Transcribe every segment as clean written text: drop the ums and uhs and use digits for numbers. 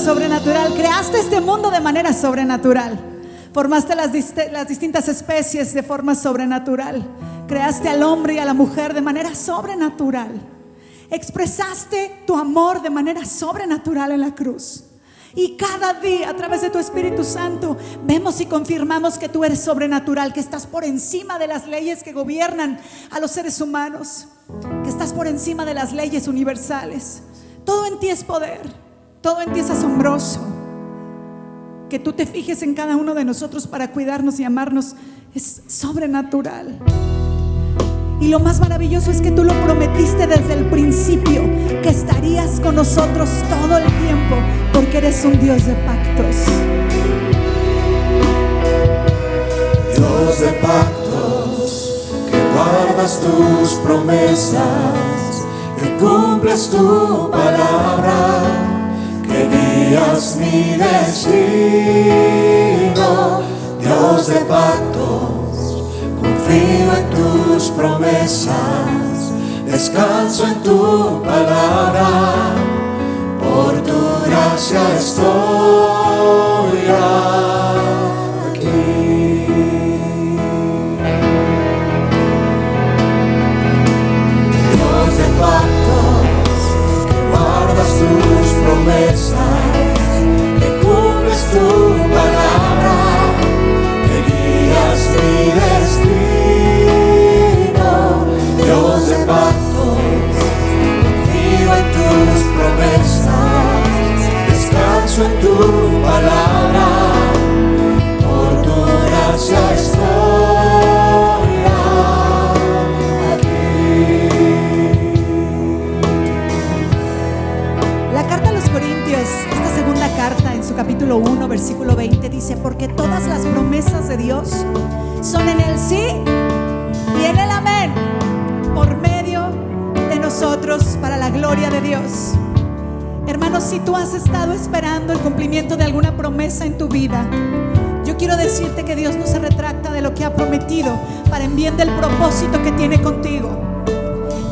sobrenatural. Creaste este mundo de manera sobrenatural. Formaste las distintas especies de forma sobrenatural. Creaste al hombre y a la mujer de manera sobrenatural. Expresaste tu amor de manera sobrenatural en la cruz. Y cada día, a través de tu Espíritu Santo, vemos y confirmamos que tú eres sobrenatural, que estás por encima de las leyes que gobiernan a los seres humanos, que estás por encima de las leyes universales. Todo en ti es poder, todo en ti es asombroso. Que tú te fijes en cada uno de nosotros para cuidarnos y amarnos es sobrenatural. Y lo más maravilloso es que tú lo prometiste desde el principio, que estarías con nosotros todo el tiempo, porque eres un Dios de pactos. Dios de pactos, que guardas tus promesas, que cumples tu palabra, que guías mi destino. Dios de pactos, confío en tus promesas, descanso en tu palabra, por tu gracia estoy aquí. Dios de pactos, que guardas tus promesas, que cumples tu palabra, que guías mi destino. Dios de pactos, confío en tus promesas, descanso en tu palabra, por tu gracia estoy aquí. La carta a los Corintios, esta segunda carta, en su capítulo 1, versículo 20, dice: porque todas las promesas de Dios son en el sí y en el amén, por medio de nosotros, para la gloria de Dios. Hermanos, si tú has estado esperando el cumplimiento de alguna promesa en tu vida, yo quiero decirte que Dios no se retracta de lo que ha prometido para en bien del propósito que tiene contigo.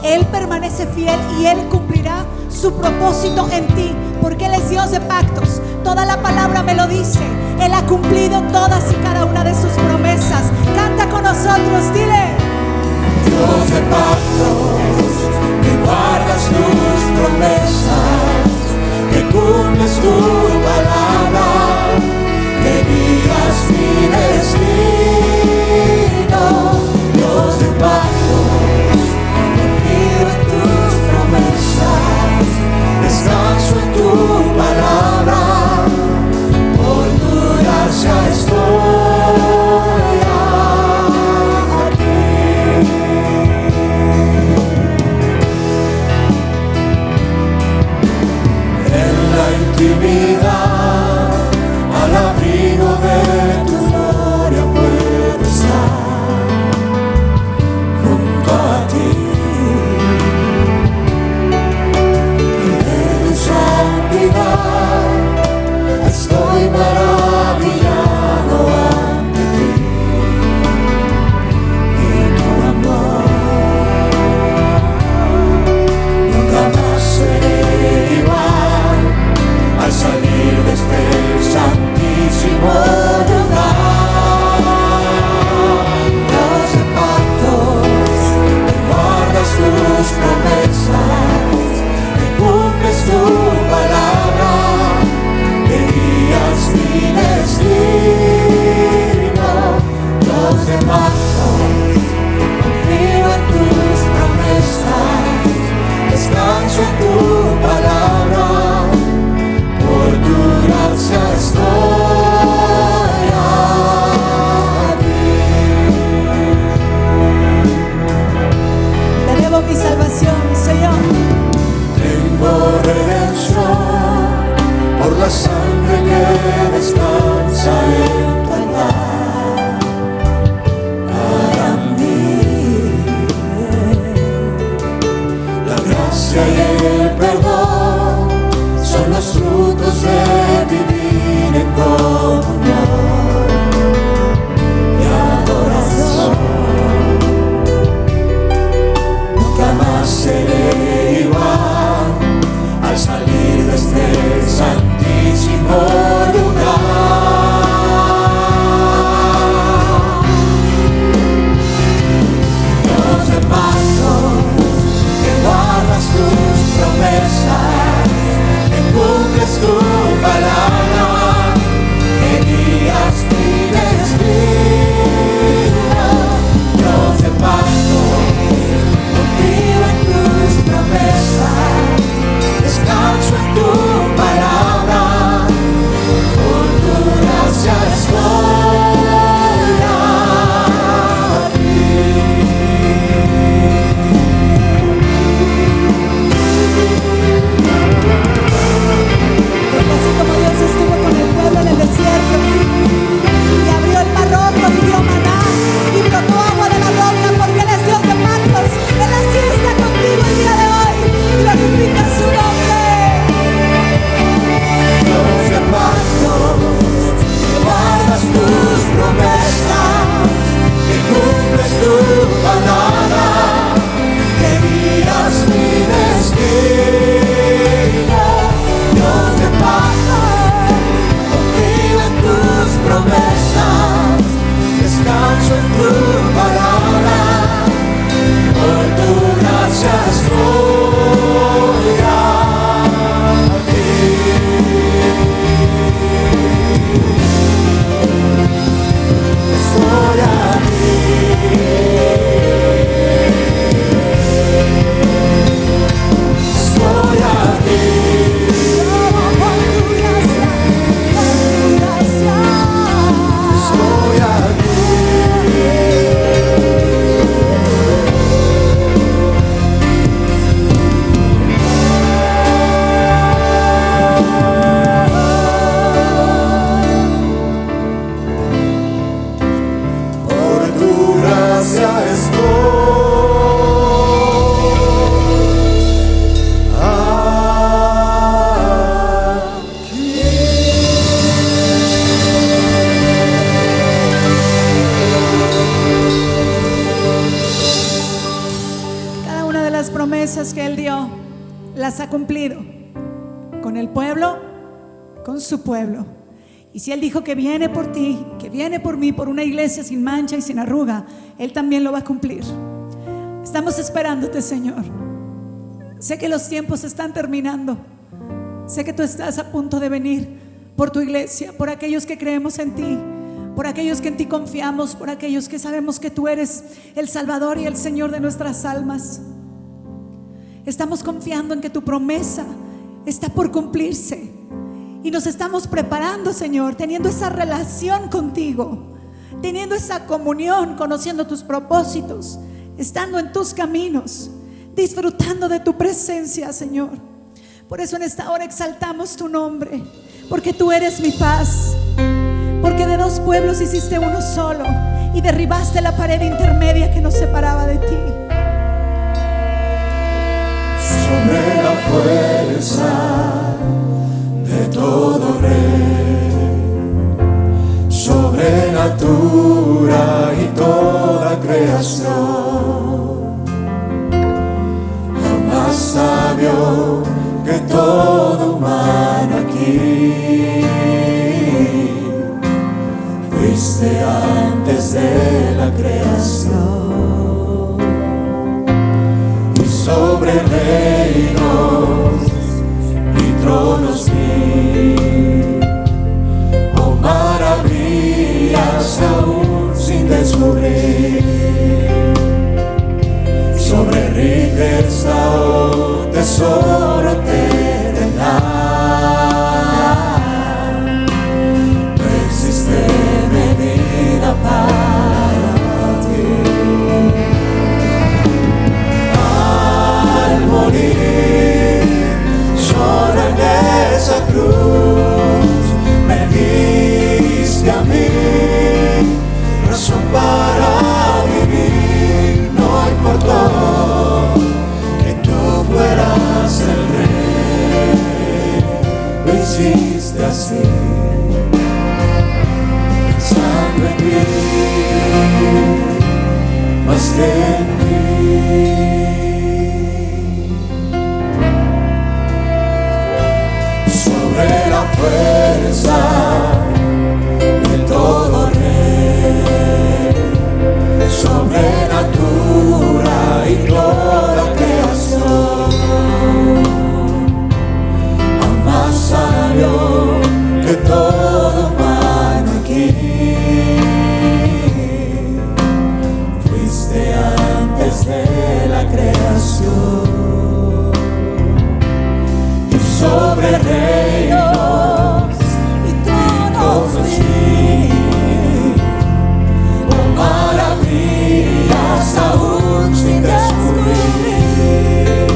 Él permanece fiel y Él cumplirá su propósito en ti, porque Él es Dios de pactos. Toda la palabra me lo dice. Él ha cumplido todas y cada una de sus promesas. Canta con nosotros, dile: Dios de pactos, que guardas tus promesas, que cumples tu palabra, que guías mi destino. Dios de pactos, confío en tus promesas, descanso en tu palabra, por tu gracia estoy aquí. En la intimidad, al abrigo de tu gloria puedo estar junto a ti, y de tu santidad estoy maravillado ante ti, y tu amor nunca más seré igual al salir de este santísimo lugar. Dios de pactos, que guardas tus promesas, que cumples tu palabra, que guías mi destino. Dios de pactos, confío en tus promesas, descanso en tu palabra, por tu gracia estoy aquí. te debo mi salvación, Señor. Tengo redención por la sangre que descansa en tu altar. Para mí, la gracia y el perdón son los frutos de vivir en comunión y adoración. Nunca más seré igual al salir de este santísimo promesas que Él dio las ha cumplido con el pueblo, con su pueblo. Y si Él dijo que viene por ti, que viene por mí, por una iglesia sin mancha y sin arruga, Él también lo va a cumplir. Estamos esperándote, Señor. Sé que los tiempos están terminando. Sé que tú estás a punto de venir por tu iglesia, por aquellos que creemos en ti, por aquellos que en ti confiamos, por aquellos que sabemos que tú eres el Salvador y el Señor de nuestras almas. Estamos confiando en que tu promesa está por cumplirse y nos estamos preparando, Señor, teniendo esa relación contigo, teniendo esa comunión, conociendo tus propósitos, estando en tus caminos, disfrutando de tu presencia, Señor. Por eso en esta hora exaltamos tu nombre, porque tú eres mi paz, porque de dos pueblos hiciste uno solo y derribaste la pared intermedia que nos separaba de ti. Sobre la fuerza de todo rey, sobre natura y toda creación, más sabio que todo humano aquí, fuiste antes de la creación, y sobre reinos y tronos vi, oh maravillas aún sin descubrir, sobre riqueza, oh tesoro terrenal, no existe medida para ti. Al morir solo en esa cruz, me diste a mí razón para vivir. No importó que tú fueras el rey, lo hiciste así, pensando en mí más que en ti. Sobre la fuerza de todo rey, sobre natura y toda creación, al más sabio que todo humano aquí, fuiste antes de la creación, y sobre reinos y tronos vi, oh maravillas aún sin descubrir,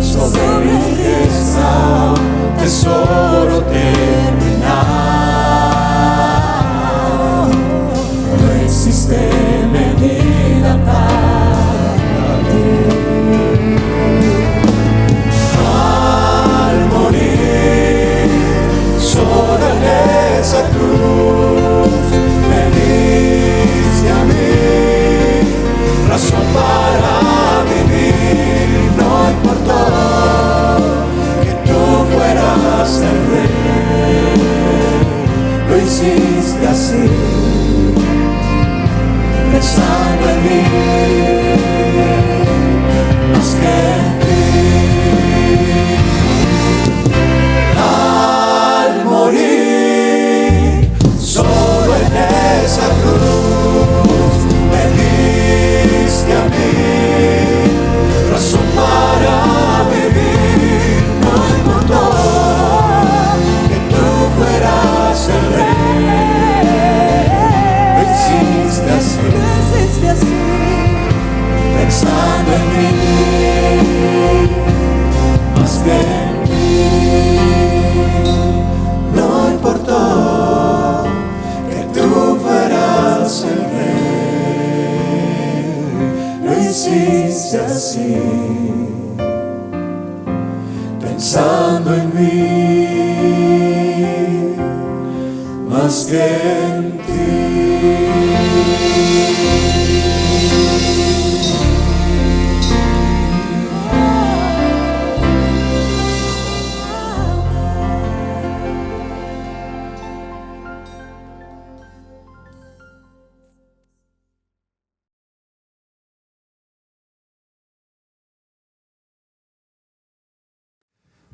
sobre riqueza, tesoro terrenal, no existe medida para ti. Al morir solo en esa cruz, me diste a mí razón para vivir. No importó que tú fueras el rey, lo hiciste así, pensando en mí más que en ti. Al morir solo en esa cruz, me diste a mí razón para vivir. No importó que tú fueras el rey, lo hiciste así, pensando en mí más que en ti. No importó que tú fueras el rey, lo hiciste así, pensando en mí más que en ti.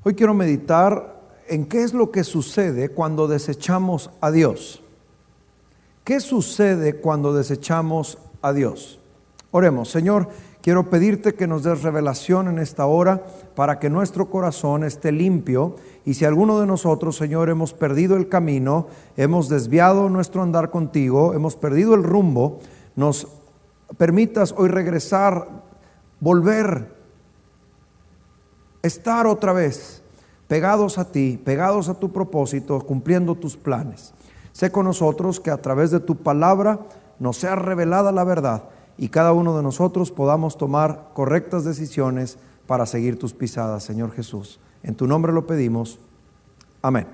Hoy quiero meditar en qué es lo que sucede cuando desechamos a Dios. ¿Qué sucede cuando desechamos a Dios? Oremos. Señor, quiero pedirte que nos des revelación en esta hora para que nuestro corazón esté limpio, y si alguno de nosotros, Señor, hemos perdido el camino, hemos desviado nuestro andar contigo, hemos perdido el rumbo, nos permitas hoy regresar, volver, estar otra vez pegados a ti, pegados a tu propósito, cumpliendo tus planes. Sé con nosotros que a través de tu palabra nos sea revelada la verdad y cada uno de nosotros podamos tomar correctas decisiones para seguir tus pisadas, Señor Jesús. En tu nombre lo pedimos. Amén.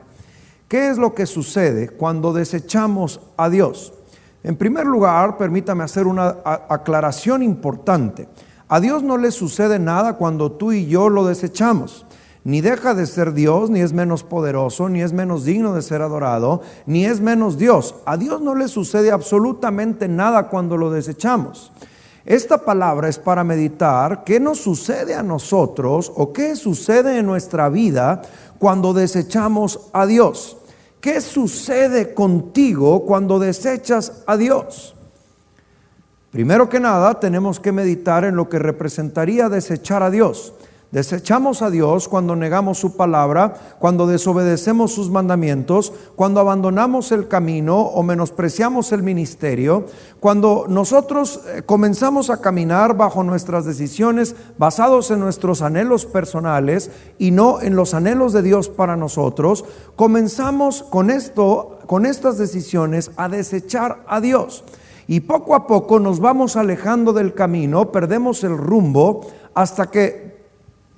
¿Qué es lo que sucede cuando desechamos a Dios? En primer lugar, permítame hacer una aclaración importante. A Dios no le sucede nada cuando tú y yo lo desechamos. Ni deja de ser Dios, ni es menos poderoso, ni es menos digno de ser adorado, ni es menos Dios. A Dios no le sucede absolutamente nada cuando lo desechamos. Esta palabra es para meditar qué nos sucede a nosotros o qué sucede en nuestra vida cuando desechamos a Dios. ¿Qué sucede contigo cuando desechas a Dios? Primero que nada, tenemos que meditar en lo que representaría desechar a Dios. Desechamos a Dios cuando negamos su palabra, cuando desobedecemos sus mandamientos, cuando abandonamos el camino o menospreciamos el ministerio, cuando nosotros comenzamos a caminar bajo nuestras decisiones basados en nuestros anhelos personales y no en los anhelos de Dios para nosotros. Comenzamos con estas decisiones a desechar a Dios. Y poco a poco nos vamos alejando del camino, perdemos el rumbo hasta que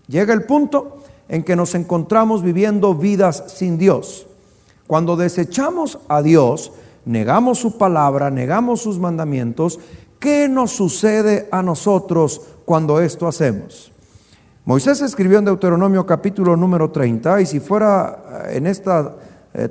llega el punto en que nos encontramos viviendo vidas sin Dios. Cuando desechamos a Dios, negamos su palabra, negamos sus mandamientos, ¿qué nos sucede a nosotros cuando esto hacemos? Moisés escribió en Deuteronomio capítulo número 30, y si fuera en esta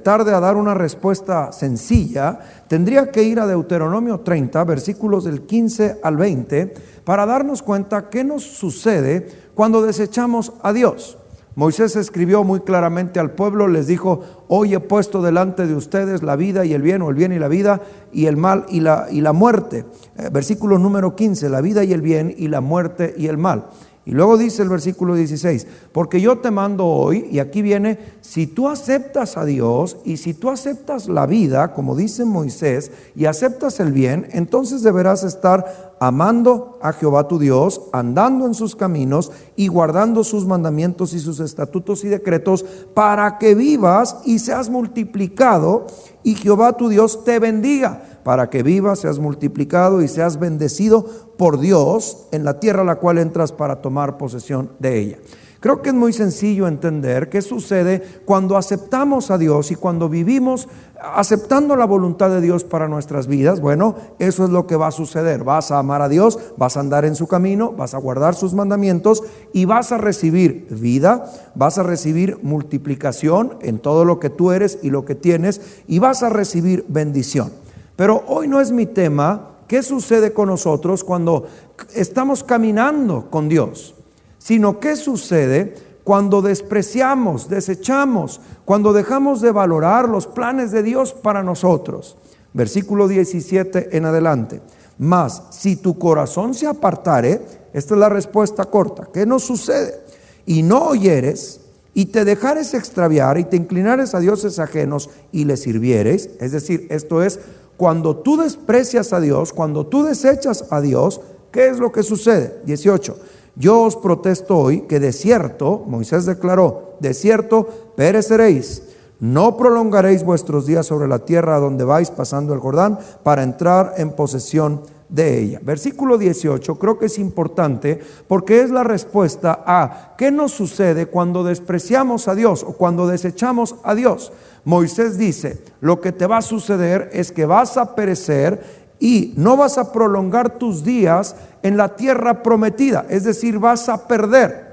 tarde a dar una respuesta sencilla, tendría que ir a Deuteronomio 30, versículos del 15 al 20, para darnos cuenta qué nos sucede cuando desechamos a Dios. Moisés escribió muy claramente al pueblo, les dijo: hoy he puesto delante de ustedes la vida y el bien, o el bien y la vida, y el mal y la muerte. Versículo número 15, la vida y el bien, y la muerte y el mal. Y luego dice el versículo 16, porque yo te mando hoy, y aquí viene, si tú aceptas a Dios y si tú aceptas la vida, como dice Moisés, y aceptas el bien, entonces deberás estar amando a Jehová tu Dios, andando en sus caminos y guardando sus mandamientos y sus estatutos y decretos, para que vivas y seas multiplicado, y Jehová tu Dios te bendiga, para que vivas, seas multiplicado y seas bendecido por Dios en la tierra a la cual entras para tomar posesión de ella. Creo que es muy sencillo entender qué sucede cuando aceptamos a Dios y cuando vivimos aceptando la voluntad de Dios para nuestras vidas. Bueno, eso es lo que va a suceder. Vas a amar a Dios, vas a andar en su camino, vas a guardar sus mandamientos y vas a recibir vida, vas a recibir multiplicación en todo lo que tú eres y lo que tienes, y vas a recibir bendición. Pero hoy no es mi tema qué sucede con nosotros cuando estamos caminando con Dios, sino qué sucede cuando despreciamos, desechamos, cuando dejamos de valorar los planes de Dios para nosotros. Versículo 17 en adelante. Mas si tu corazón se apartare, esta es la respuesta corta, ¿qué nos sucede? Y no oyeres, y te dejares extraviar, y te inclinares a dioses ajenos, y les sirvieres, es decir, esto es, cuando tú desprecias a Dios, cuando tú desechas a Dios, ¿qué es lo que sucede? 18. Yo os protesto hoy que de cierto, Moisés declaró, de cierto pereceréis, no prolongaréis vuestros días sobre la tierra a donde vais pasando el Jordán para entrar en posesión de ella. Versículo 18 creo que es importante porque es la respuesta a qué nos sucede cuando despreciamos a Dios o cuando desechamos a Dios. Moisés dice, lo que te va a suceder es que vas a perecer y no vas a prolongar tus días en la tierra prometida, es decir, vas a perder.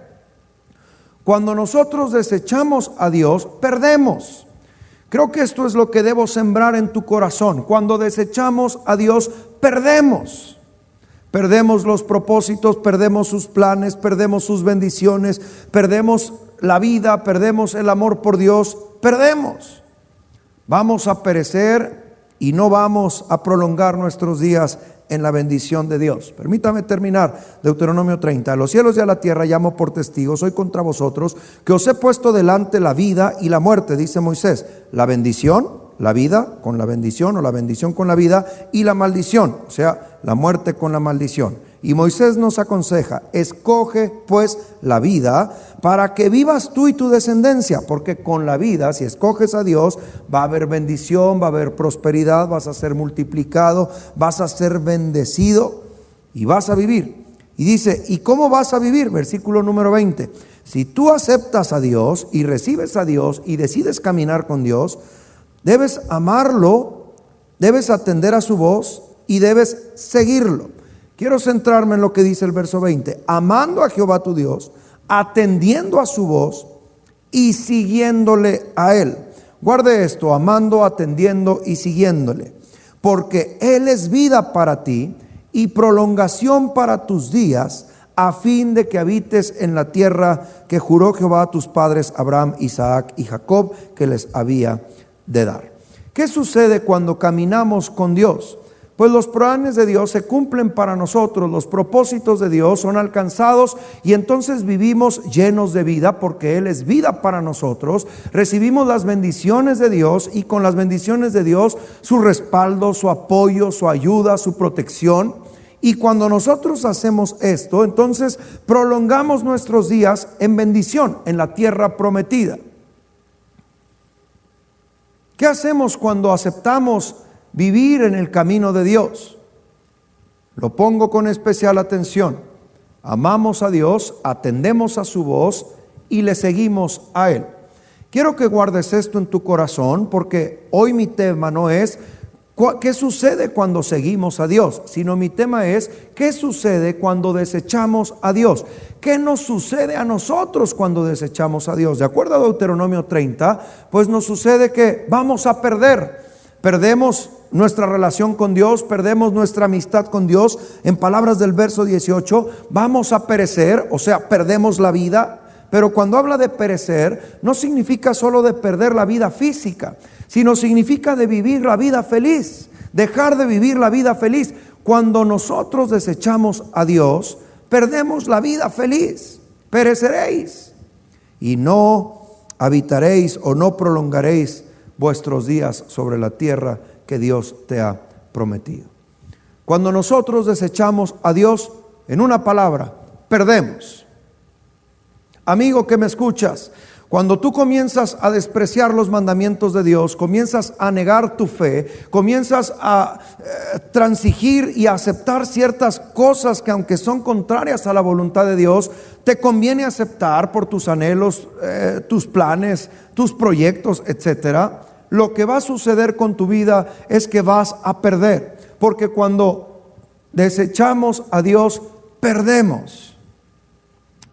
Cuando nosotros desechamos a Dios, perdemos. Creo que esto es lo que debo sembrar en tu corazón. Cuando desechamos a Dios, perdemos. Perdemos los propósitos, perdemos sus planes, perdemos sus bendiciones, perdemos la vida, perdemos el amor por Dios, perdemos. Vamos a perecer y no vamos a prolongar nuestros días en la bendición de Dios. Permítame terminar. Deuteronomio 30. A los cielos y a la tierra llamo por testigos hoy contra vosotros, que os he puesto delante la vida y la muerte, dice Moisés. La bendición, la vida con la bendición, o la bendición con la vida, y la maldición, o sea, la muerte con la maldición. Y Moisés nos aconseja: escoge pues la vida para que vivas tú y tu descendencia, porque con la vida, si escoges a Dios, va a haber bendición, va a haber prosperidad, vas a ser multiplicado, vas a ser bendecido y vas a vivir. Y dice: ¿y cómo vas a vivir? Versículo número 20. Si tú aceptas a Dios y recibes a Dios y decides caminar con Dios, debes amarlo, debes atender a su voz y debes seguirlo. Quiero centrarme en lo que dice el verso 20. Amando a Jehová tu Dios, atendiendo a su voz y siguiéndole a Él. Guarde esto: amando, atendiendo y siguiéndole. Porque Él es vida para ti y prolongación para tus días, a fin de que habites en la tierra que juró Jehová a tus padres Abraham, Isaac y Jacob, que les había de dar. ¿Qué sucede cuando caminamos con Dios? Pues los planes de Dios se cumplen para nosotros, los propósitos de Dios son alcanzados y entonces vivimos llenos de vida, porque Él es vida para nosotros. Recibimos las bendiciones de Dios y con las bendiciones de Dios su respaldo, su apoyo, su ayuda, su protección. Y cuando nosotros hacemos esto, entonces prolongamos nuestros días en bendición en la tierra prometida. ¿Qué hacemos cuando aceptamos vivir en el camino de Dios? Lo pongo con especial atención. Amamos a Dios, atendemos a su voz y le seguimos a Él. Quiero que guardes esto en tu corazón, porque hoy mi tema no es ¿qué sucede cuando seguimos a Dios?, sino mi tema es ¿qué sucede cuando desechamos a Dios? ¿Qué nos sucede a nosotros cuando desechamos a Dios? De acuerdo a Deuteronomio 30, pues nos sucede que vamos a perdemos nuestra relación con Dios, perdemos nuestra amistad con Dios. En palabras del verso 18, vamos a perecer, o sea, perdemos la vida. Pero cuando habla de perecer, no significa solo de perder la vida física, sino significa de vivir la vida feliz, dejar de vivir la vida feliz. Cuando nosotros desechamos a Dios, perdemos la vida feliz, pereceréis y no habitaréis o no prolongaréis vuestros días sobre la tierra que Dios te ha prometido. Cuando nosotros desechamos a Dios, en una palabra, perdemos. Amigo que me escuchas, cuando tú comienzas a despreciar los mandamientos de Dios, comienzas a negar tu fe, comienzas a transigir y a aceptar ciertas cosas que, aunque son contrarias a la voluntad de Dios, te conviene aceptar por tus anhelos, tus planes, tus proyectos, etcétera. Lo que va a suceder con tu vida es que vas a perder, porque cuando desechamos a Dios, perdemos.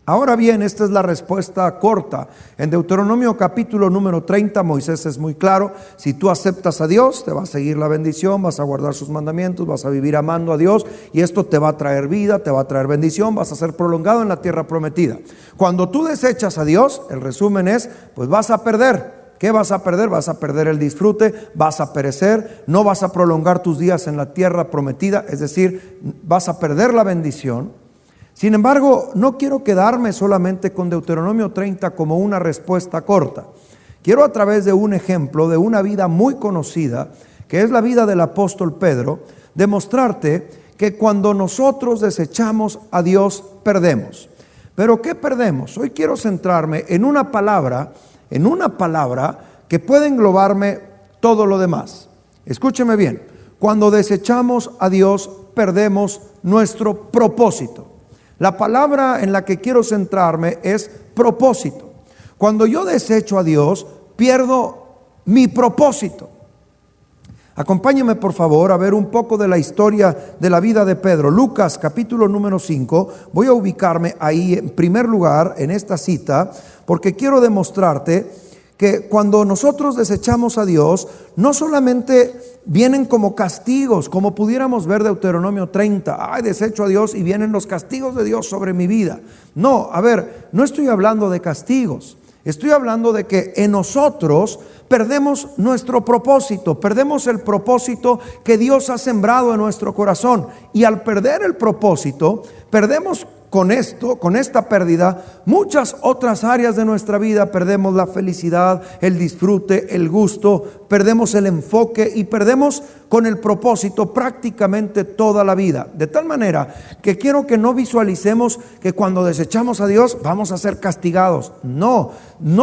Ahora bien, esta es la respuesta corta. En Deuteronomio capítulo número 30, Moisés es muy claro: si tú aceptas a Dios, te va a seguir la bendición, vas a guardar sus mandamientos, vas a vivir amando a Dios, y esto te va a traer vida, te va a traer bendición, vas a ser prolongado en la tierra prometida. Cuando tú desechas a Dios, el resumen es, pues vas a perder. ¿Qué vas a perder? Vas a perder el disfrute, vas a perecer, no vas a prolongar tus días en la tierra prometida, es decir, vas a perder la bendición. Sin embargo, no quiero quedarme solamente con Deuteronomio 30 como una respuesta corta. Quiero, a través de un ejemplo de una vida muy conocida, que es la vida del apóstol Pedro, demostrarte que cuando nosotros desechamos a Dios, perdemos. ¿Pero qué perdemos? Hoy quiero centrarme en una palabra que puede englobarme todo lo demás. Escúcheme bien: cuando desechamos a Dios, perdemos nuestro propósito. La palabra en la que quiero centrarme es propósito. Cuando yo desecho a Dios, pierdo mi propósito. Acompáñeme por favor a ver un poco de la historia de la vida de Pedro. Lucas capítulo número 5. Voy a ubicarme ahí en primer lugar en esta cita, porque quiero demostrarte que cuando nosotros desechamos a Dios, no solamente vienen como castigos, como pudiéramos ver Deuteronomio 30, ay, desecho a Dios y vienen los castigos de Dios sobre mi vida. No, a ver, no estoy hablando de castigos, estoy hablando de que en nosotros perdemos nuestro propósito, perdemos el propósito que Dios ha sembrado en nuestro corazón, y al perder el propósito, perdemos con esta pérdida, muchas otras áreas de nuestra vida. Perdemos la felicidad, el disfrute, el gusto, perdemos el enfoque y perdemos con el propósito prácticamente toda la vida. De tal manera que quiero que no visualicemos que cuando desechamos a Dios vamos a ser castigados. No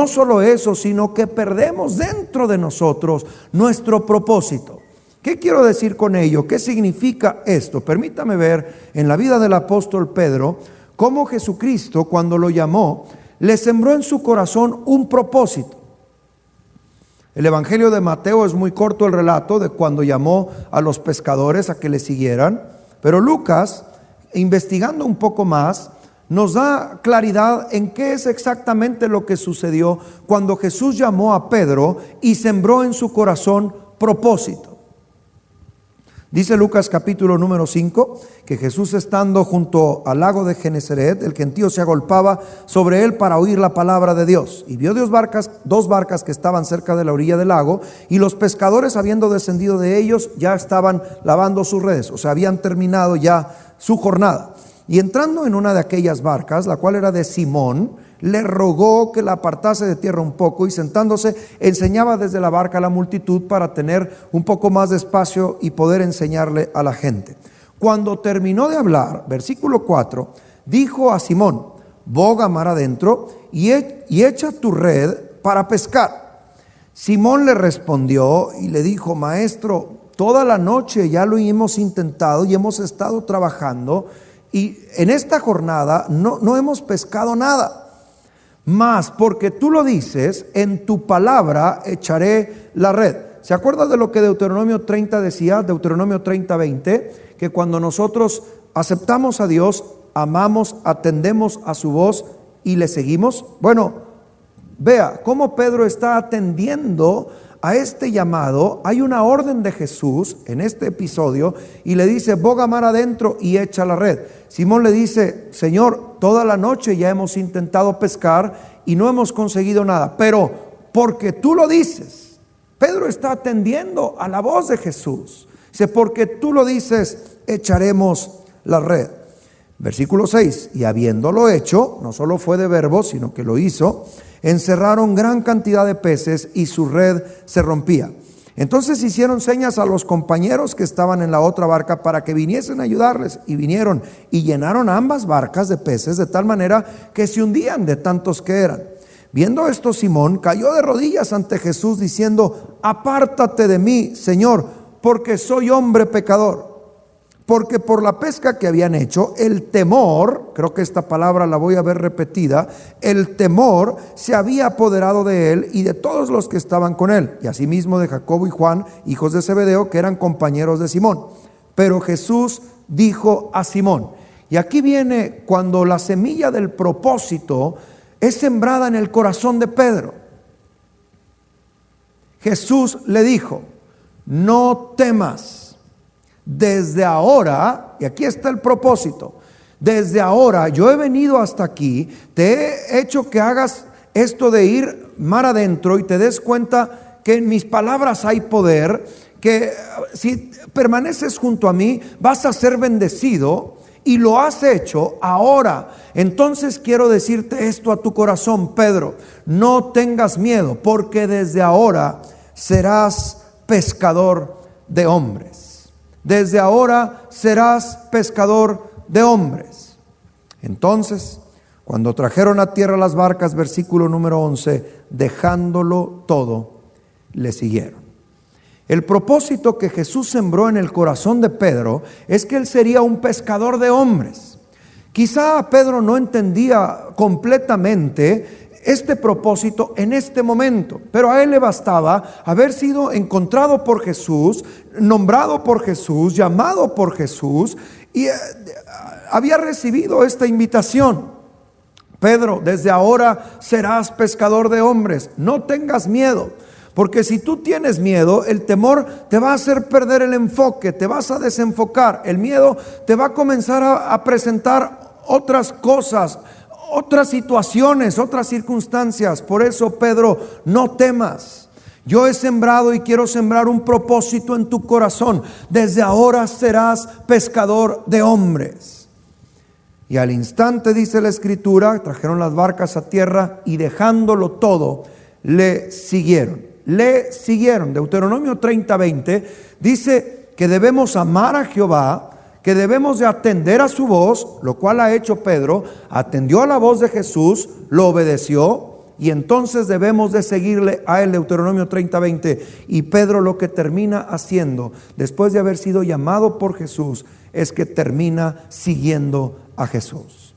solo eso, sino que perdemos dentro de nosotros nuestro propósito. ¿Qué quiero decir con ello? ¿Qué significa esto? Permítame ver en la vida del apóstol Pedro cómo Jesucristo, cuando lo llamó, le sembró en su corazón un propósito. El Evangelio de Mateo es muy corto el relato de cuando llamó a los pescadores a que le siguieran, pero Lucas, investigando un poco más, nos da claridad en qué es exactamente lo que sucedió cuando Jesús llamó a Pedro y sembró en su corazón propósito. Dice Lucas capítulo número 5, que Jesús, estando junto al lago de Genesaret, el gentío se agolpaba sobre él para oír la palabra de Dios. Y vio dos barcas que estaban cerca de la orilla del lago, y los pescadores, habiendo descendido de ellos, ya estaban lavando sus redes, o sea, habían terminado ya su jornada. Y entrando en una de aquellas barcas, la cual era de Simón, le rogó que la apartase de tierra un poco, y sentándose enseñaba desde la barca a la multitud para tener un poco más de espacio y poder enseñarle a la gente. Cuando terminó de hablar, versículo 4, dijo a Simón: boga mar adentro y echa tu red para pescar. Simón le respondió y le dijo: Maestro, toda la noche ya lo hemos intentado y hemos estado trabajando, y en esta jornada no hemos pescado nada. Mas porque tú lo dices, en tu palabra echaré la red. ¿Se acuerda de lo que Deuteronomio 30 decía? Deuteronomio 30:20, que cuando nosotros aceptamos a Dios, amamos, atendemos a su voz y le seguimos. Bueno, vea cómo Pedro está atendiendo a este llamado. Hay una orden de Jesús en este episodio y le dice: boga mar adentro y echa la red. Simón le dice: Señor, toda la noche ya hemos intentado pescar y no hemos conseguido nada, pero porque tú lo dices. Pedro está atendiendo a la voz de Jesús. Dice: porque tú lo dices, echaremos la red. Versículo 6, y habiéndolo hecho, no solo fue de verbo, sino que lo hizo, encerraron gran cantidad de peces y su red se rompía. Entonces hicieron señas a los compañeros que estaban en la otra barca para que viniesen a ayudarles, y vinieron y llenaron ambas barcas de peces de tal manera que se hundían de tantos que eran. Viendo esto, Simón cayó de rodillas ante Jesús diciendo: apártate de mí, Señor, porque soy hombre pecador. Porque por la pesca que habían hecho, el temor, creo que esta palabra la voy a ver repetida, el temor se había apoderado de él y de todos los que estaban con él, y asimismo de Jacobo y Juan, hijos de Zebedeo, que eran compañeros de Simón. Pero Jesús dijo a Simón, y aquí viene cuando la semilla del propósito es sembrada en el corazón de Pedro. Jesús le dijo: no temas. Desde ahora, y aquí está el propósito, desde ahora yo he venido hasta aquí, te he hecho que hagas esto de ir mar adentro y te des cuenta que en mis palabras hay poder, que si permaneces junto a mí vas a ser bendecido, y lo has hecho ahora. Entonces quiero decirte esto a tu corazón, Pedro: no tengas miedo, porque desde ahora serás pescador de hombres. Desde ahora serás pescador de hombres. Entonces, cuando trajeron a tierra las barcas, versículo número 11, dejándolo todo, le siguieron. El propósito que Jesús sembró en el corazón de Pedro es que él sería un pescador de hombres. Quizá Pedro no entendía completamente este propósito en este momento, pero a él le bastaba haber sido encontrado por Jesús, nombrado por Jesús, llamado por Jesús, y había recibido esta invitación. Pedro, desde ahora serás pescador de hombres. No tengas miedo, porque si tú tienes miedo, el temor te va a hacer perder el enfoque, te vas a desenfocar. El miedo te va a comenzar a presentar otras cosas, otras situaciones, otras circunstancias. Por eso, Pedro, no temas. Yo he sembrado y quiero sembrar un propósito en tu corazón. Desde ahora serás pescador de hombres. Y al instante, dice la Escritura, trajeron las barcas a tierra y dejándolo todo, le siguieron. Deuteronomio 30:20 dice que debemos amar a Jehová, que debemos de atender a su voz, lo cual ha hecho Pedro. Atendió a la voz de Jesús, lo obedeció, y entonces debemos de seguirle a él. Deuteronomio 30:20. Y Pedro lo que termina haciendo, después de haber sido llamado por Jesús, es que termina siguiendo a Jesús.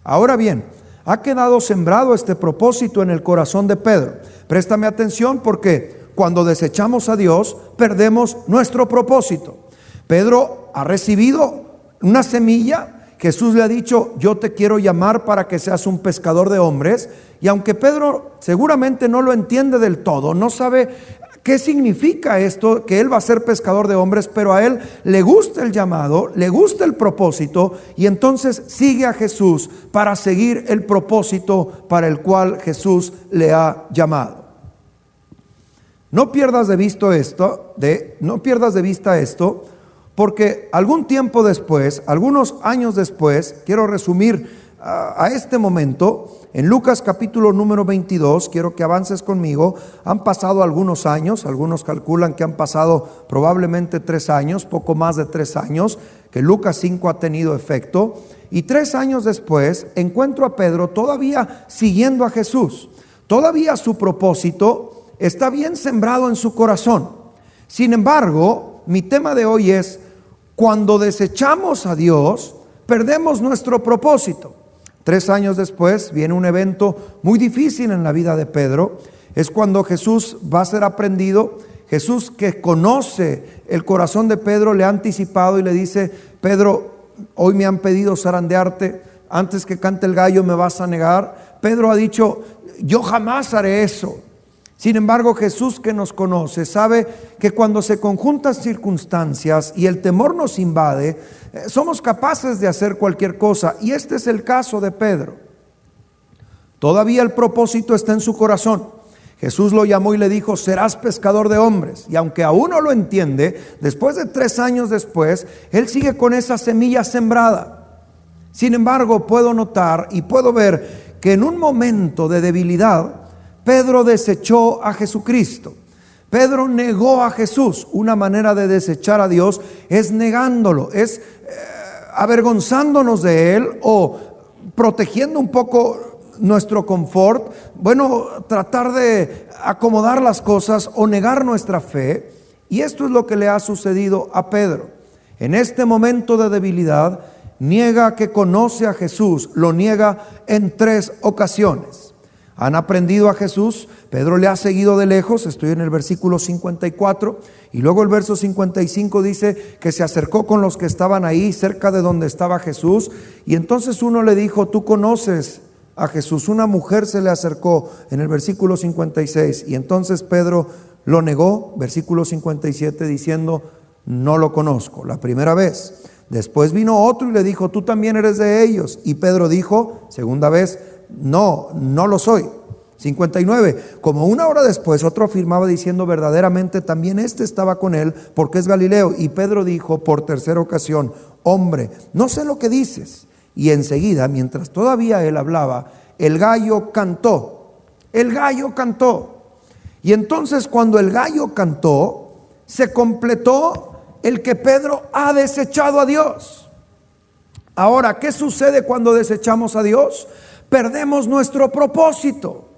Ahora bien, ha quedado sembrado este propósito en el corazón de Pedro. Préstame atención, porque cuando desechamos a Dios, perdemos nuestro propósito. Pedro ha recibido una semilla. Jesús le ha dicho: yo te quiero llamar para que seas un pescador de hombres. Y aunque Pedro seguramente no lo entiende del todo, no sabe qué significa esto, que él va a ser pescador de hombres, pero a él le gusta el llamado, le gusta el propósito, y entonces sigue a Jesús para seguir el propósito para el cual Jesús le ha llamado. No pierdas de vista esto, porque algún tiempo después, algunos años después, quiero resumir a este momento, en Lucas capítulo número 22, quiero que avances conmigo. Han pasado algunos años, algunos calculan que han pasado probablemente 3 años, poco más de 3 años, que Lucas 5 ha tenido efecto. Y 3 años después encuentro a Pedro todavía siguiendo a Jesús. Todavía su propósito está bien sembrado en su corazón. Sin embargo, mi tema de hoy es: cuando desechamos a Dios, perdemos nuestro propósito. 3 años después viene un evento muy difícil en la vida de Pedro. Es cuando Jesús va a ser aprendido. Jesús, que conoce el corazón de Pedro, le ha anticipado y le dice: Pedro, hoy me han pedido zarandearte, antes que cante el gallo me vas a negar. Pedro ha dicho: yo jamás haré eso. Sin embargo, Jesús, que nos conoce, sabe que cuando se conjuntan circunstancias y el temor nos invade, somos capaces de hacer cualquier cosa. Y este es el caso de Pedro. Todavía el propósito está en su corazón. Jesús lo llamó y le dijo: serás pescador de hombres. Y aunque aún no lo entiende, después de 3 años después, él sigue con esa semilla sembrada. Sin embargo, puedo notar y puedo ver que en un momento de debilidad, Pedro desechó a Jesucristo. Pedro negó a Jesús. Una manera de desechar a Dios es negándolo, es avergonzándonos de Él o protegiendo un poco nuestro confort. Bueno, tratar de acomodar las cosas o negar nuestra fe. Y esto es lo que le ha sucedido a Pedro. En este momento de debilidad, niega que conoce a Jesús. Lo niega en 3 ocasiones. Han aprendido a Jesús, Pedro le ha seguido de lejos. Estoy en el versículo 54, y luego el verso 55 dice que se acercó con los que estaban ahí cerca de donde estaba Jesús, y entonces uno le dijo: tú conoces a Jesús. Una mujer se le acercó en el versículo 56, y entonces Pedro lo negó, versículo 57, diciendo: no lo conozco, la primera vez. Después vino otro y le dijo: tú también eres de ellos. Y Pedro dijo, segunda vez: no lo soy. 59. Como 1 hora después, otro afirmaba diciendo: verdaderamente también este estaba con él, porque es Galileo. Y Pedro dijo por 3ª ocasión: hombre, no sé lo que dices. Y enseguida, mientras todavía él hablaba, el gallo cantó. El gallo cantó. Y entonces, cuando el gallo cantó, se completó el que Pedro ha desechado a Dios. Ahora, ¿qué sucede cuando desechamos a Dios? Perdemos nuestro propósito.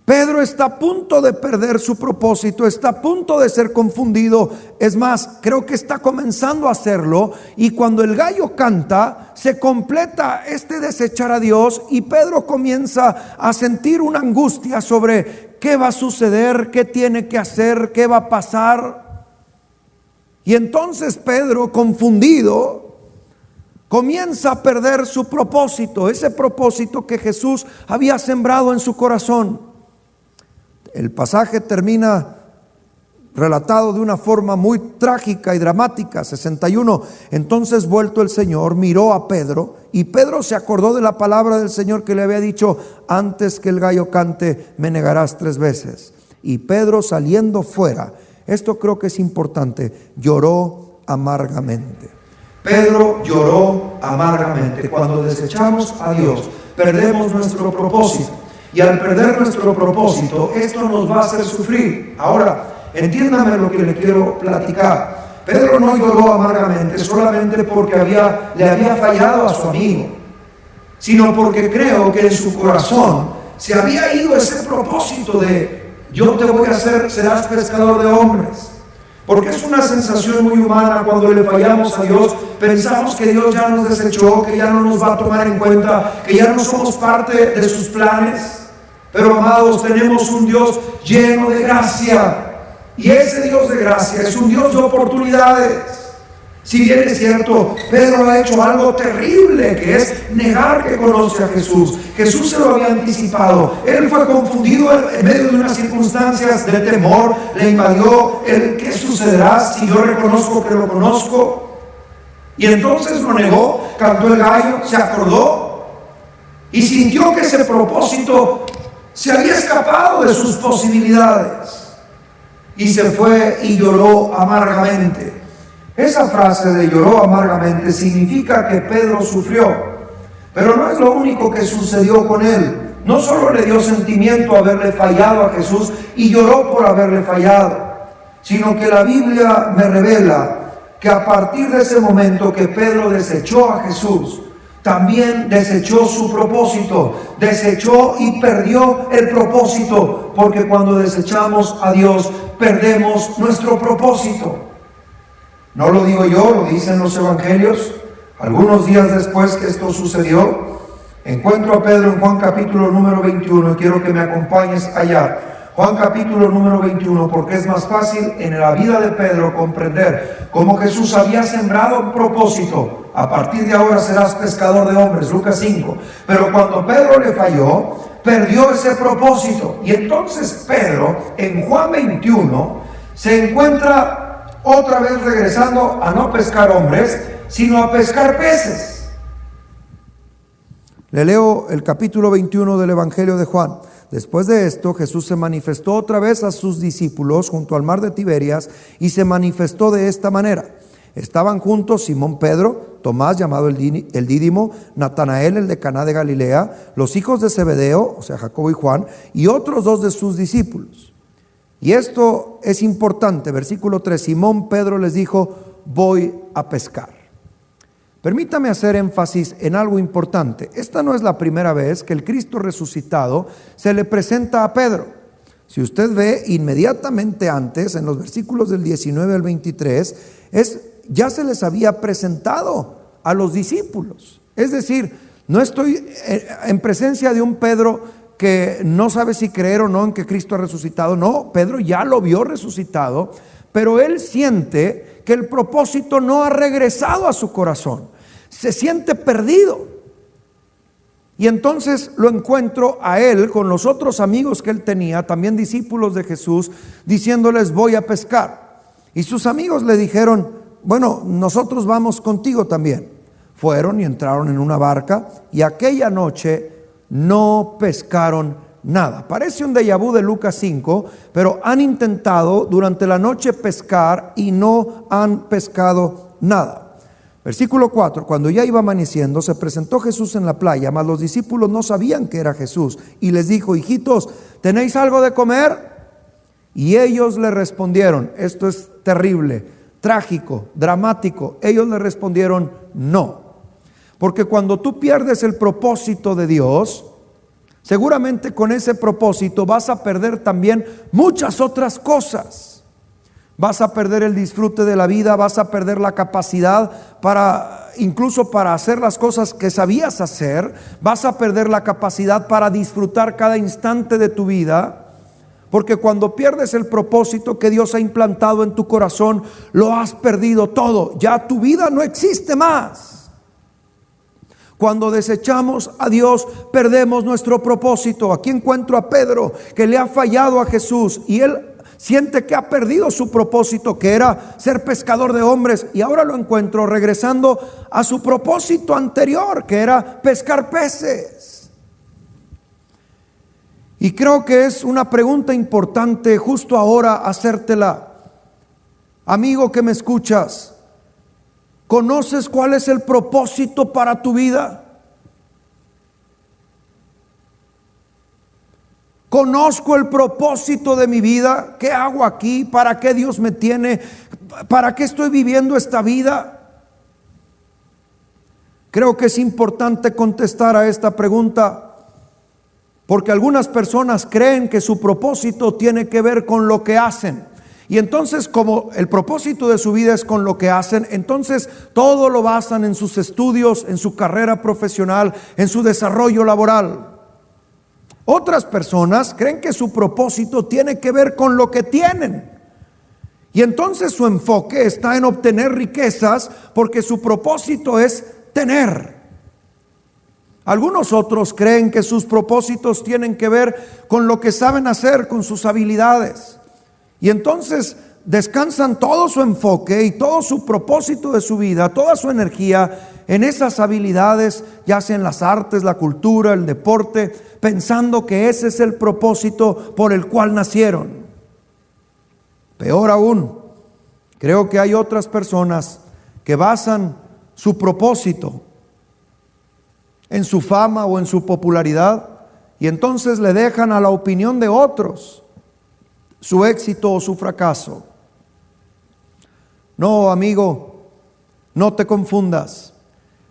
Pedro está a punto de perder su propósito, está a punto de ser confundido. Es más, creo que está comenzando a hacerlo. Y cuando el gallo canta, se completa este desechar a Dios, y Pedro comienza a sentir una angustia sobre qué va a suceder, qué tiene que hacer, qué va a pasar. Y entonces Pedro, confundido, comienza a perder su propósito, ese propósito que Jesús había sembrado en su corazón. El pasaje termina relatado de una forma muy trágica y dramática. 61. Entonces, vuelto el Señor, miró a Pedro, y Pedro se acordó de la palabra del Señor que le había dicho: antes que el gallo cante, me negarás 3 veces. Y Pedro, saliendo fuera, esto creo que es importante, lloró amargamente. Pedro lloró amargamente. Cuando desechamos a Dios, perdemos nuestro propósito, y al perder nuestro propósito, esto nos va a hacer sufrir. Ahora, entiéndame lo que le quiero platicar. Pedro no lloró amargamente solamente porque le había fallado a su amigo, sino porque creo que en su corazón se había ido ese propósito de: yo te voy a hacer, serás pescador de hombres. Porque es una sensación muy humana cuando le fallamos a Dios. Pensamos que Dios ya nos desechó, que ya no nos va a tomar en cuenta, que ya no somos parte de sus planes. Pero, amados, tenemos un Dios lleno de gracia. Y ese Dios de gracia es un Dios de oportunidades. Si bien es cierto, Pedro ha hecho algo terrible, que es negar que conoce a Jesús. Jesús se lo había anticipado. Él fue confundido en medio de unas circunstancias de temor. Le invadió el: ¿qué sucederá si yo reconozco que lo conozco? Y entonces lo negó, cantó el gallo, se acordó y sintió que ese propósito se había escapado de sus posibilidades. Y se fue y lloró amargamente. Esa frase de lloró amargamente significa que Pedro sufrió. Pero no es lo único que sucedió con él. No solo le dio sentimiento haberle fallado a Jesús y lloró por haberle fallado, sino que la Biblia me revela que a partir de ese momento que Pedro desechó a Jesús, también desechó su propósito, desechó y perdió el propósito, porque cuando desechamos a Dios, perdemos nuestro propósito. No lo digo yo, lo dicen los evangelios. Algunos días después que esto sucedió, encuentro a Pedro en Juan capítulo número 21, y quiero que me acompañes allá. Juan capítulo número 21, porque es más fácil en la vida de Pedro comprender cómo Jesús había sembrado un propósito. A partir de ahora serás pescador de hombres, Lucas 5. Pero cuando Pedro le falló, perdió ese propósito. Y entonces Pedro, en Juan 21, se encuentra otra vez regresando a no pescar hombres, sino a pescar peces. Le leo el capítulo 21 del Evangelio de Juan. Después de esto, Jesús se manifestó otra vez a sus discípulos junto al mar de Tiberias, y se manifestó de esta manera. Estaban juntos Simón Pedro, Tomás llamado el Dídimo, Natanael el de Caná de Galilea, los hijos de Zebedeo, o sea Jacobo y Juan, y otros 2 de sus discípulos. Y esto es importante, versículo 3, Simón Pedro les dijo: voy a pescar. Permítame hacer énfasis en algo importante. Esta no es la primera vez que el Cristo resucitado se le presenta a Pedro. Si usted ve inmediatamente antes, en los versículos del 19 al 23, ya se les había presentado a los discípulos. Es decir, no estoy en presencia de un Pedro que no sabe si creer o no en que Cristo ha resucitado. No, Pedro ya lo vio resucitado, pero él siente que el propósito no ha regresado a su corazón. Se siente perdido. Y entonces lo encuentro a él con los otros amigos que él tenía, también discípulos de Jesús, diciéndoles: voy a pescar. Y sus amigos le dijeron: bueno, nosotros vamos contigo también. Fueron y entraron en una barca, y aquella noche no pescaron nada. Parece un déjà vu de Lucas 5, pero han intentado durante la noche pescar y no han pescado nada. Versículo 4, cuando ya iba amaneciendo, se presentó Jesús en la playa, mas los discípulos no sabían que era Jesús, y les dijo: hijitos, ¿tenéis algo de comer? Y ellos le respondieron, esto es terrible, trágico, dramático, ellos le respondieron: no. Porque cuando tú pierdes el propósito de Dios, seguramente con ese propósito vas a perder también muchas otras cosas. Vas a perder el disfrute de la vida, vas a perder la capacidad incluso para hacer las cosas que sabías hacer, vas a perder la capacidad para disfrutar cada instante de tu vida, porque cuando pierdes el propósito que Dios ha implantado en tu corazón, lo has perdido todo, ya tu vida no existe más. Cuando desechamos a Dios, perdemos nuestro propósito. Aquí encuentro a Pedro, que le ha fallado a Jesús, y él siente que ha perdido su propósito, que era ser pescador de hombres, y ahora lo encuentro regresando a su propósito anterior, que era pescar peces. Y creo que es una pregunta importante justo ahora hacértela. Amigo que me escuchas, ¿conoces cuál es el propósito para tu vida? ¿Conozco el propósito de mi vida? ¿Qué hago aquí? ¿Para qué Dios me tiene? ¿Para qué estoy viviendo esta vida? Creo que es importante contestar a esta pregunta, porque algunas personas creen que su propósito tiene que ver con lo que hacen. Y entonces, como el propósito de su vida es con lo que hacen, entonces todo lo basan en sus estudios, en su carrera profesional, en su desarrollo laboral. Otras personas creen que su propósito tiene que ver con lo que tienen. Y entonces su enfoque está en obtener riquezas, porque su propósito es tener. Algunos otros creen que sus propósitos tienen que ver con lo que saben hacer, con sus habilidades. Y entonces descansan todo su enfoque y todo su propósito de su vida, toda su energía en esas habilidades, ya sea en las artes, la cultura, el deporte, pensando que ese es el propósito por el cual nacieron. Peor aún, creo que hay otras personas que basan su propósito en su fama o en su popularidad, y entonces le dejan a la opinión de otros su éxito o su fracaso. No, amigo, no te confundas.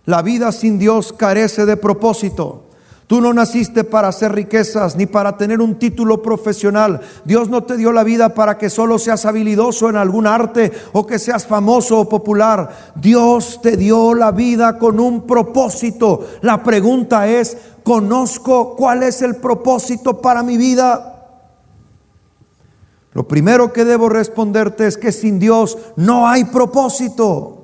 La vida sin Dios carece de propósito. Tú no naciste para hacer riquezas ni para tener un título profesional. Dios no te dio la vida para que solo seas habilidoso en algún arte o que seas famoso o popular. Dios te dio la vida con un propósito. La pregunta es, ¿conozco cuál es el propósito para mi vida? Lo primero que debo responderte es que sin Dios no hay propósito.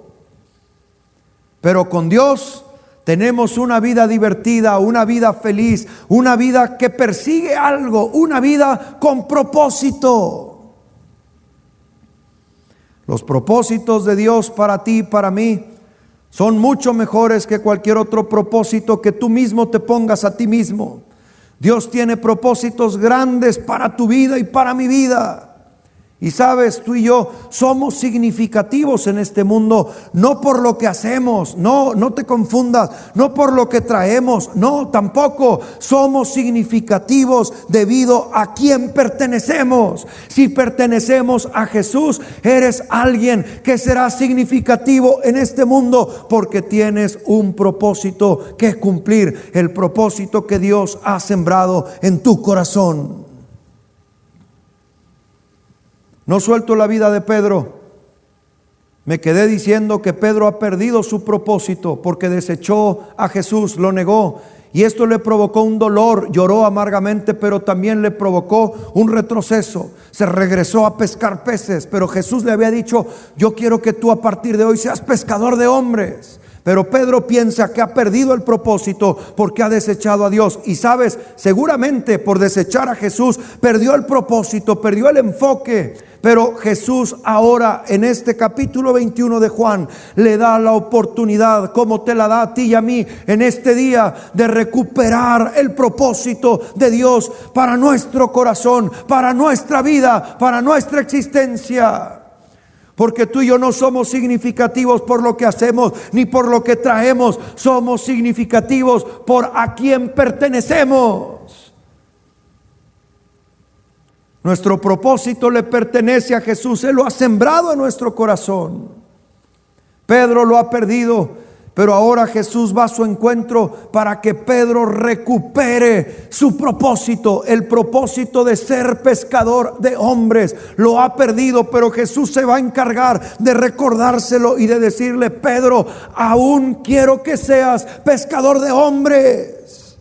Pero con Dios tenemos una vida divertida, una vida feliz, una vida que persigue algo, una vida con propósito. Los propósitos de Dios para ti y para mí son mucho mejores que cualquier otro propósito que tú mismo te pongas a ti mismo. Dios tiene propósitos grandes para tu vida y para mi vida. Y sabes, tú y yo somos significativos en este mundo, no por lo que hacemos, no te confundas, no por lo que traemos, no, tampoco somos significativos debido a quién pertenecemos. Si pertenecemos a Jesús, eres alguien que será significativo en este mundo porque tienes un propósito que cumplir, el propósito que Dios ha sembrado en tu corazón. No suelto la vida de Pedro. Me quedé diciendo que Pedro ha perdido su propósito porque desechó a Jesús, lo negó. Y esto le provocó un dolor, lloró amargamente, pero también le provocó un retroceso. Se regresó a pescar peces, pero Jesús le había dicho, yo quiero que tú a partir de hoy seas pescador de hombres. Pero Pedro piensa que ha perdido el propósito porque ha desechado a Dios. Y sabes, seguramente por desechar a Jesús perdió el propósito, perdió el enfoque. Pero Jesús ahora en este capítulo 21 de Juan le da la oportunidad, como te la da a ti y a mí en este día, de recuperar el propósito de Dios para nuestro corazón, para nuestra vida, para nuestra existencia. Porque tú y yo no somos significativos por lo que hacemos ni por lo que traemos. Somos significativos por a quién pertenecemos. Nuestro propósito le pertenece a Jesús. Él lo ha sembrado en nuestro corazón. Pedro lo ha perdido, pero ahora Jesús va a su encuentro para que Pedro recupere su propósito, el propósito de ser pescador de hombres. Lo ha perdido, pero Jesús se va a encargar de recordárselo y de decirle, Pedro, aún quiero que seas pescador de hombres.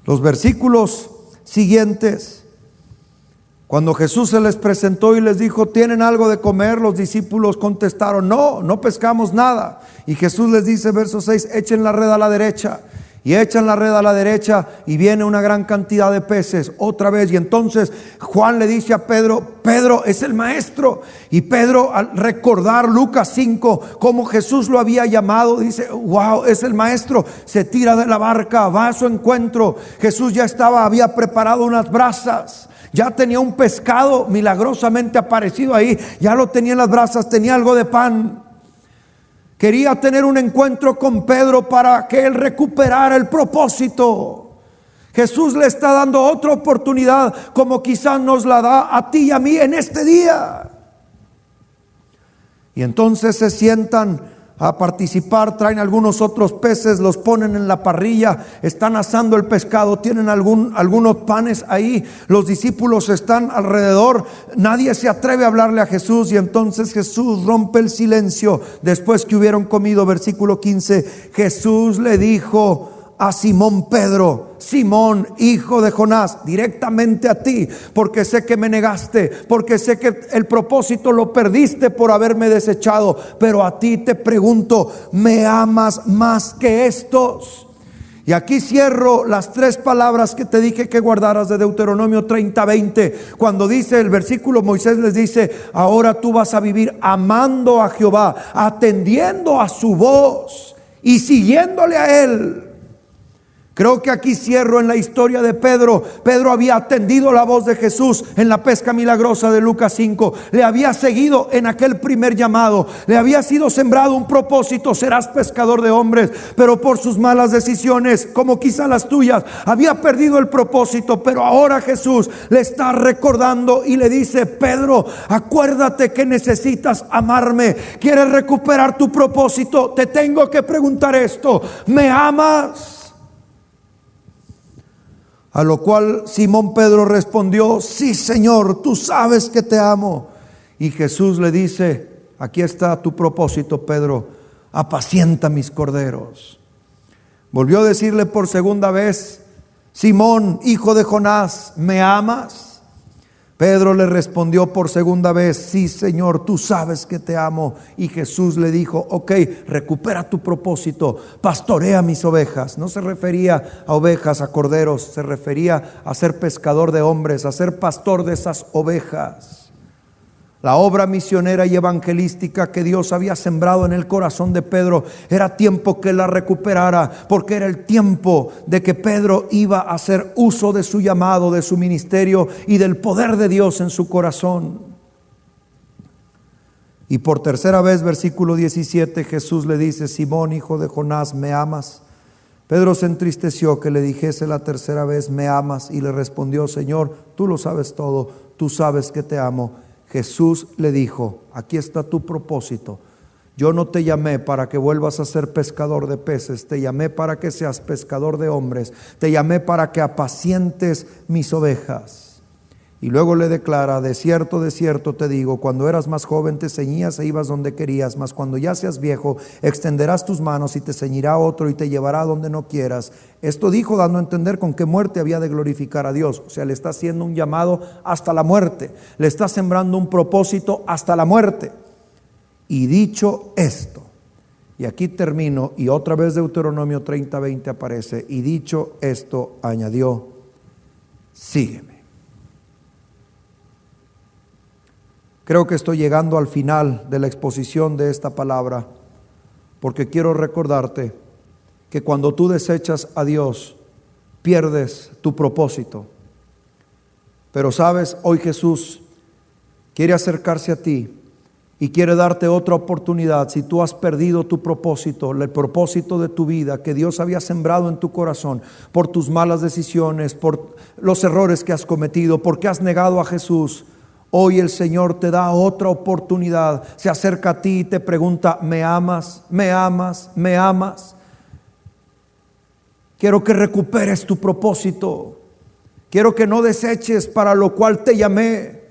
Los versículos siguientes Cuando Jesús se les presentó y les dijo: ¿tienen algo de comer?, los discípulos contestaron: no, no pescamos nada. Y Jesús les dice, verso 6, echen la red a la derecha. Y echan la red a la derecha y viene una gran cantidad de peces otra vez. Y entonces Juan le dice a Pedro: Pedro es el maestro. Y Pedro, al recordar Lucas 5, como Jesús lo había llamado, dice: wow, es el maestro. Se tira de la barca, va a su encuentro. Jesús ya había preparado unas brasas. Ya tenía un pescado milagrosamente aparecido ahí. Ya lo tenía en las brasas, tenía algo de pan. Quería tener un encuentro con Pedro para que él recuperara el propósito. Jesús le está dando otra oportunidad, como quizás nos la da a ti y a mí en este día. Y entonces se sientan a participar, traen algunos otros peces, los ponen en la parrilla, están asando el pescado, tienen algunos panes ahí, los discípulos están alrededor, nadie se atreve a hablarle a Jesús. Y entonces Jesús rompe el silencio después que hubieron comido. Versículo 15, Jesús le dijo a Simón Pedro: Simón, hijo de Jonás, directamente a ti, porque sé que me negaste, porque sé que el propósito lo perdiste por haberme desechado, pero a ti te pregunto: ¿me amas más que estos? Y aquí cierro las 3 palabras que te dije que guardaras de Deuteronomio 30:20, cuando dice el versículo, Moisés les dice: ahora tú vas a vivir amando a Jehová, atendiendo a su voz y siguiéndole a él. Creo que aquí cierro en la historia de Pedro. Pedro había atendido la voz de Jesús en la pesca milagrosa de Lucas 5. Le había seguido en aquel primer llamado. Le había sido sembrado un propósito: serás pescador de hombres. Pero por sus malas decisiones, como quizá las tuyas, había perdido el propósito. Pero ahora Jesús le está recordando y le dice: Pedro, acuérdate que necesitas amarme. ¿Quieres recuperar tu propósito? Te tengo que preguntar esto: ¿me amas? A lo cual Simón Pedro respondió: sí, Señor, tú sabes que te amo. Y Jesús le dice: aquí está tu propósito, Pedro, apacienta mis corderos. Volvió a decirle por segunda vez: Simón, hijo de Jonás, ¿me amas? Pedro le respondió por segunda vez: sí, Señor, tú sabes que te amo. Y Jesús le dijo: ok, recupera tu propósito, pastorea mis ovejas. No se refería a ovejas, a corderos, se refería a ser pescador de hombres, a ser pastor de esas ovejas. La obra misionera y evangelística que Dios había sembrado en el corazón de Pedro, era tiempo que la recuperara, porque era el tiempo de que Pedro iba a hacer uso de su llamado, de su ministerio y del poder de Dios en su corazón. Y por tercera vez, versículo 17, Jesús le dice: Simón, hijo de Jonás, ¿me amas? Pedro se entristeció que le dijese la tercera vez: ¿me amas? Y le respondió: Señor, tú lo sabes todo, tú sabes que te amo. Jesús le dijo: aquí está tu propósito. Yo no te llamé para que vuelvas a ser pescador de peces, te llamé para que seas pescador de hombres, te llamé para que apacientes mis ovejas. Y luego le declara: de cierto te digo, cuando eras más joven te ceñías e ibas donde querías, mas cuando ya seas viejo extenderás tus manos y te ceñirá otro y te llevará donde no quieras. Esto dijo dando a entender con qué muerte había de glorificar a Dios. O sea, le está haciendo un llamado hasta la muerte, le está sembrando un propósito hasta la muerte. Y dicho esto, y aquí termino, y otra vez Deuteronomio 30:20 aparece: y dicho esto añadió: sígueme. Creo que estoy llegando al final de la exposición de esta palabra, porque quiero recordarte que cuando tú desechas a Dios, pierdes tu propósito. Pero sabes, hoy Jesús quiere acercarse a ti y quiere darte otra oportunidad. Si tú has perdido tu propósito, el propósito de tu vida que Dios había sembrado en tu corazón, por tus malas decisiones, por los errores que has cometido, porque has negado a Jesús, hoy el Señor te da otra oportunidad. Se acerca a ti y te pregunta: ¿me amas? ¿Me amas? ¿Me amas? Quiero que recuperes tu propósito. Quiero que no deseches para lo cual te llamé.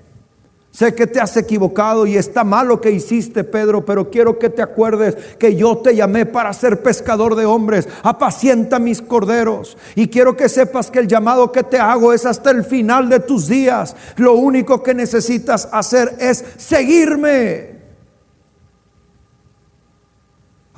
Sé que te has equivocado y está mal lo que hiciste, Pedro, pero quiero que te acuerdes que yo te llamé para ser pescador de hombres. Apacienta mis corderos. Y quiero que sepas que el llamado que te hago es hasta el final de tus días. Lo único que necesitas hacer es seguirme.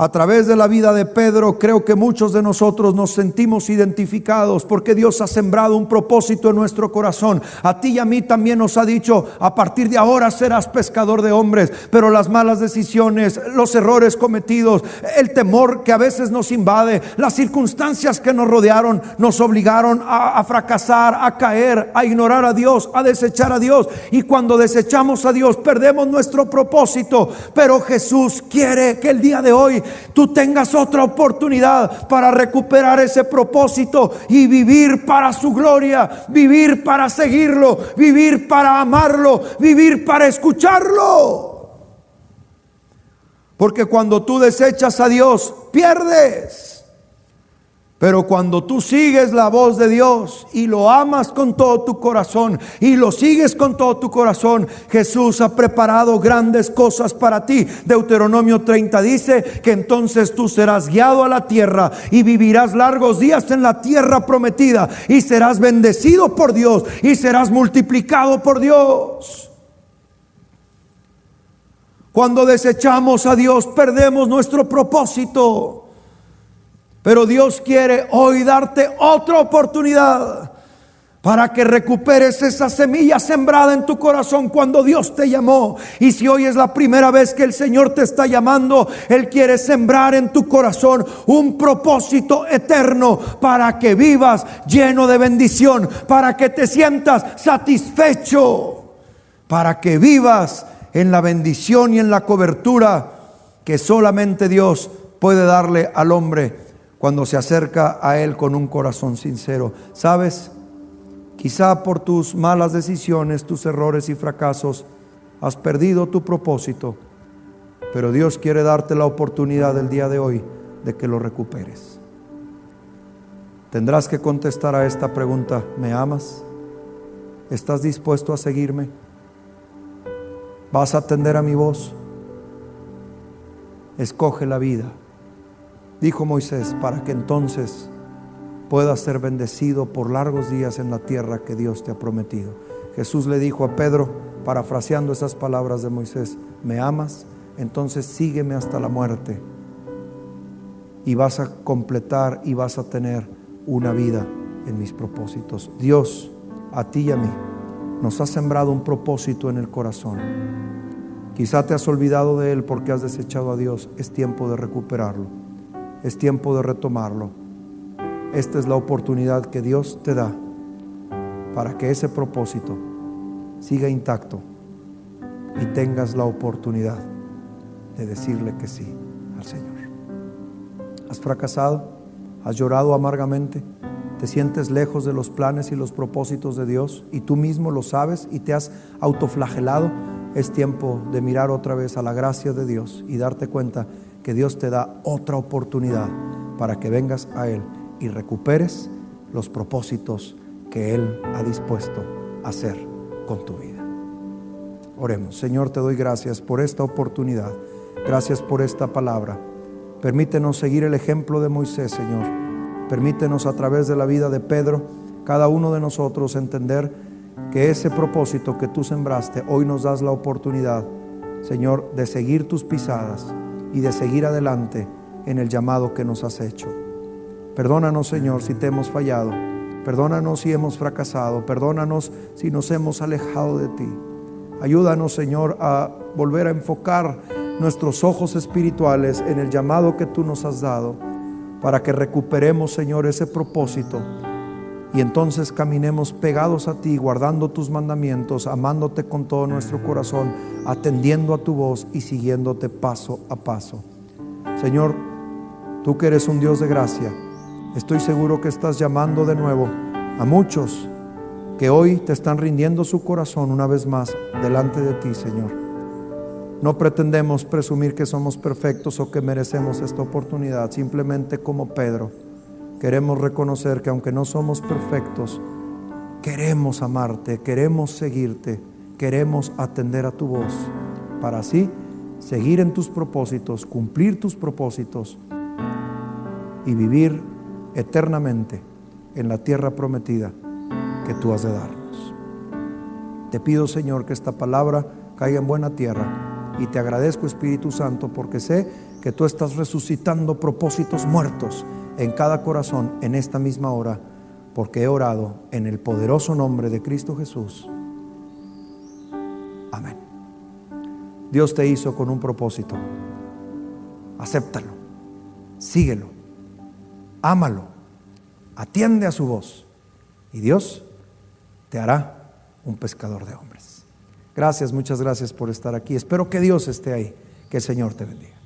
A través de la vida de Pedro, creo que muchos de nosotros nos sentimos identificados porque Dios ha sembrado un propósito en nuestro corazón. A ti y a mí también nos ha dicho: a partir de ahora serás pescador de hombres. Pero las malas decisiones, los errores cometidos, el temor que a veces nos invade, las circunstancias que nos rodearon, nos obligaron a fracasar, a caer, a ignorar a Dios, a desechar a Dios. Y cuando desechamos a Dios, perdemos nuestro propósito. Pero Jesús quiere que el día de hoy tú tengas otra oportunidad para recuperar ese propósito y vivir para su gloria, vivir para seguirlo, vivir para amarlo, vivir para escucharlo. Porque cuando tú desechas a Dios, pierdes. Pero cuando tú sigues la voz de Dios y lo amas con todo tu corazón y lo sigues con todo tu corazón, Jesús ha preparado grandes cosas para ti. Deuteronomio 30 dice que entonces tú serás guiado a la tierra y vivirás largos días en la tierra prometida y serás bendecido por Dios y serás multiplicado por Dios. Cuando desechamos a Dios, perdemos nuestro propósito. Pero Dios quiere hoy darte otra oportunidad para que recuperes esa semilla sembrada en tu corazón cuando Dios te llamó. Y si hoy es la primera vez que el Señor te está llamando, Él quiere sembrar en tu corazón un propósito eterno para que vivas lleno de bendición, para que te sientas satisfecho, para que vivas en la bendición y en la cobertura que solamente Dios puede darle al hombre cuando se acerca a Él con un corazón sincero. ¿Sabes? Quizá por tus malas decisiones, tus errores y fracasos, has perdido tu propósito. Pero Dios quiere darte la oportunidad el día de hoy de que lo recuperes. Tendrás que contestar a esta pregunta: ¿me amas? ¿Estás dispuesto a seguirme? ¿Vas a atender a mi voz? Escoge la vida, dijo Moisés, para que entonces puedas ser bendecido por largos días en la tierra que Dios te ha prometido. Jesús le dijo a Pedro, parafraseando esas palabras de Moisés: ¿me amas? Entonces sígueme hasta la muerte y vas a completar y vas a tener una vida en mis propósitos. Dios, a ti y a mí, nos ha sembrado un propósito en el corazón. Quizá te has olvidado de él porque has desechado a Dios. Es tiempo de recuperarlo. Es tiempo de retomarlo. Esta es la oportunidad que Dios te da para que ese propósito siga intacto y tengas la oportunidad de decirle que sí al Señor. ¿Has fracasado? ¿Has llorado amargamente? ¿Te sientes lejos de los planes y los propósitos de Dios y tú mismo lo sabes y te has autoflagelado? Es tiempo de mirar otra vez a la gracia de Dios y darte cuenta que Dios te da otra oportunidad para que vengas a Él y recuperes los propósitos que Él ha dispuesto a hacer con tu vida. Oremos. Señor, te doy gracias por esta oportunidad. Gracias por esta palabra. Permítenos seguir el ejemplo de Moisés, Señor. Permítenos a través de la vida de Pedro, cada uno de nosotros entender que ese propósito que tú sembraste, hoy nos das la oportunidad, Señor, de seguir tus pisadas y de seguir adelante en el llamado que nos has hecho. Perdónanos, Señor, si te hemos fallado. Perdónanos si hemos fracasado. Perdónanos si nos hemos alejado de ti. Ayúdanos, Señor, a volver a enfocar nuestros ojos espirituales en el llamado que tú nos has dado, para que recuperemos, Señor, ese propósito y entonces caminemos pegados a ti, guardando tus mandamientos, amándote con todo nuestro corazón, atendiendo a tu voz y siguiéndote paso a paso. Señor, tú que eres un Dios de gracia, estoy seguro que estás llamando de nuevo a muchos que hoy te están rindiendo su corazón una vez más delante de ti, Señor. No pretendemos presumir que somos perfectos o que merecemos esta oportunidad. Simplemente, como Pedro, queremos reconocer que aunque no somos perfectos, queremos amarte, queremos seguirte, queremos atender a tu voz para así seguir en tus propósitos, cumplir tus propósitos y vivir eternamente en la tierra prometida que tú has de darnos. Te pido, Señor, que esta palabra caiga en buena tierra, y te agradezco, Espíritu Santo, porque sé que tú estás resucitando propósitos muertos en cada corazón en esta misma hora, porque he orado en el poderoso nombre de Cristo Jesús. Amén. Dios te hizo con un propósito. Acéptalo, síguelo, ámalo, atiende a su voz, y Dios te hará un pescador de hombres. Gracias, muchas gracias por estar aquí. Espero que Dios esté ahí. Que el Señor te bendiga.